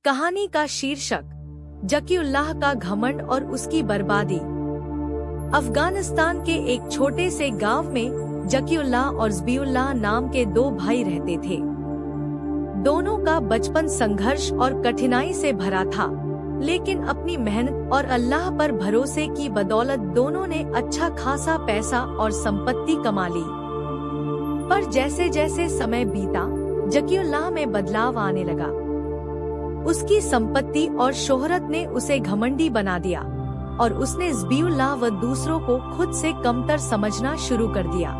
कहानी का शीर्षक जकीउल्लाह का घमंड और उसकी बर्बादी। अफगानिस्तान के एक छोटे से गांव में जकीउल्लाह और ज़बीउल्लाह नाम के दो भाई रहते थे। दोनों का बचपन संघर्ष और कठिनाई से भरा था, लेकिन अपनी मेहनत और अल्लाह पर भरोसे की बदौलत दोनों ने अच्छा खासा पैसा और संपत्ति कमा ली। पर जैसे जैसे समय बीता, जकीउल्लाह में बदलाव आने लगा। उसकी संपत्ति और शोहरत ने उसे घमंडी बना दिया और उसने ज़बीउल्लाह व दूसरों को खुद से कमतर समझना शुरू कर दिया।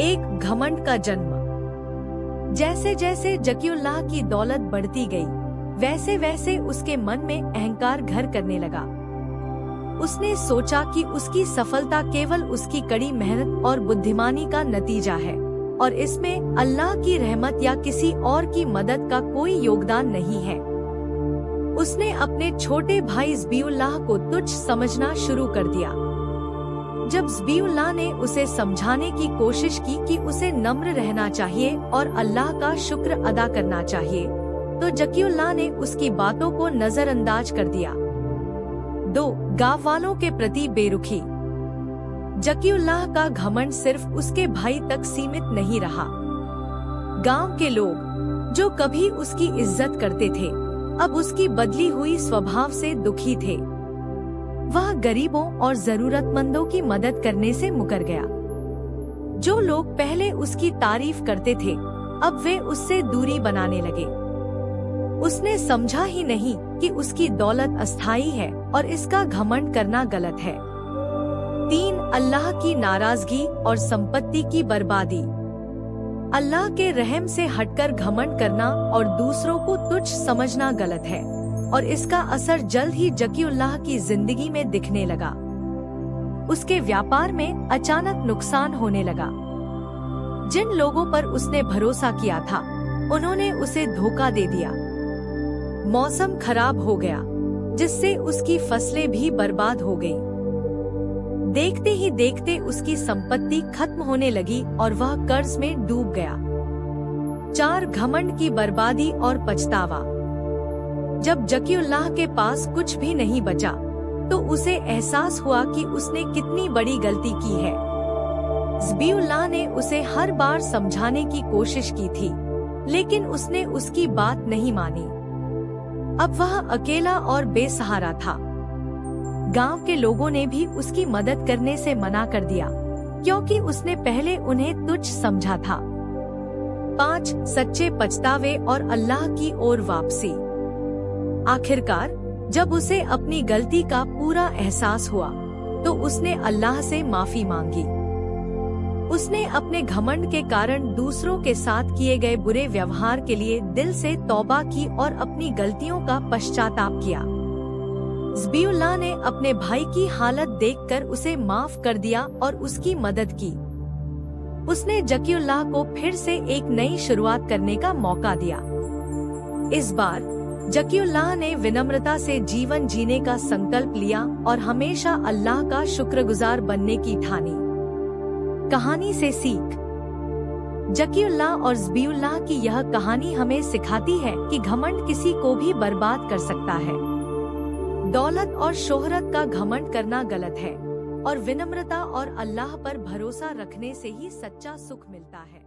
एक घमंड का जन्म। जैसे जैसे जकीउल्लाह की दौलत बढ़ती गई, वैसे वैसे उसके मन में अहंकार घर करने लगा। उसने सोचा कि उसकी सफलता केवल उसकी कड़ी मेहनत और बुद्धिमानी का नतीजा है और इसमें अल्लाह की रहमत या किसी और की मदद का कोई योगदान नहीं है। उसने अपने छोटे भाई ज़बीउल्लाह को तुच्छ समझना शुरू कर दिया। जब ज़बीउल्लाह ने उसे समझाने की कोशिश की कि उसे नम्र रहना चाहिए और अल्लाह का शुक्र अदा करना चाहिए, तो जकीउल्लाह ने उसकी बातों को नजरअंदाज कर दिया। 2. गाँव वालों के प्रति बेरुखी। जकीउल्लाह का घमंड सिर्फ उसके भाई तक सीमित नहीं रहा। गांव के लोग, जो कभी उसकी इज्जत करते थे, अब उसकी बदली हुई स्वभाव से दुखी थे। वह गरीबों और जरूरतमंदों की मदद करने से मुकर गया। जो लोग पहले उसकी तारीफ करते थे, अब वे उससे दूरी बनाने लगे। उसने समझा ही नहीं कि उसकी दौलत अस्थायी है और इसका घमंड करना गलत है। 3. अल्लाह की नाराजगी और संपत्ति की बर्बादी। अल्लाह के रहम से हटकर घमंड करना और दूसरों को तुच्छ समझना गलत है और इसका असर जल्द ही जकीउल्लाह की जिंदगी में दिखने लगा। उसके व्यापार में अचानक नुकसान होने लगा। जिन लोगों पर उसने भरोसा किया था, उन्होंने उसे धोखा दे दिया। मौसम खराब हो गया, जिससे उसकी फसलें भी बर्बाद हो गईं। देखते ही देखते उसकी संपत्ति खत्म होने लगी और वह कर्ज में डूब गया। 4. घमंड की बर्बादी और पछतावा। जब जकीउल्लाह के पास कुछ भी नहीं बचा, तो उसे एहसास हुआ कि उसने कितनी बड़ी गलती की है। ज़बीउल्लाह ने उसे हर बार समझाने की कोशिश की थी, लेकिन उसने उसकी बात नहीं मानी। अब वह अकेला और बेसहारा था। गांव के लोगों ने भी उसकी मदद करने से मना कर दिया, क्योंकि उसने पहले उन्हें तुच्छ समझा था। 5. सच्चे पछतावे और अल्लाह की ओर वापसी। आखिरकार जब उसे अपनी गलती का पूरा एहसास हुआ, तो उसने अल्लाह से माफी मांगी। उसने अपने घमंड के कारण दूसरों के साथ किए गए बुरे व्यवहार के लिए दिल से तौबा की और अपनी गलतियों का पश्चाताप किया। ज़बीउल्लाह ने अपने भाई की हालत देखकर उसे माफ कर दिया और उसकी मदद की। उसने जकीउल्लाह को फिर से एक नई शुरुआत करने का मौका दिया। इस बार जकीउल्लाह ने विनम्रता से जीवन जीने का संकल्प लिया और हमेशा अल्लाह का शुक्रगुजार बनने की ठानी। कहानी से सीख। जकीउल्लाह और ज़बीउल्लाह की यह कहानी हमें सिखाती है कि घमंड किसी को भी बर्बाद कर सकता है। दौलत और शोहरत का घमंड करना गलत है और विनम्रता और अल्लाह पर भरोसा रखने से ही सच्चा सुख मिलता है।